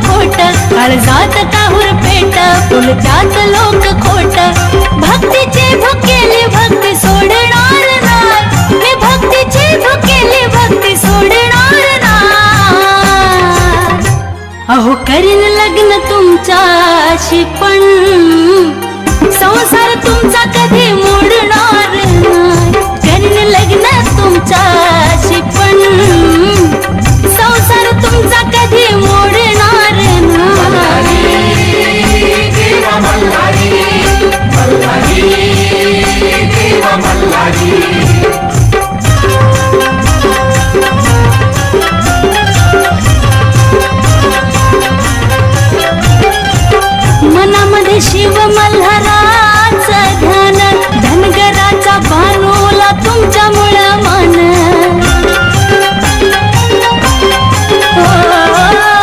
खोट काळजात काहूर पेट फुलत्यात लोक खोट भक्तीची भुकेली भक्ती सोडणार नाही मी भक्तीची भुकेली भक्ती सोडणार नाही अहो करीन लग्न तुमच्याशी पण संसार तुमचा कधी मोडणार नाही करीन लग्न तुमच्याशी पण संसार तुमचा कधी मोडणार नाही देवा मल्हारी मल्हारी देवा मल्हारी मनामध्ये शिव मल्हाराचं ध्यान धनगराचा भानूला तुमच्या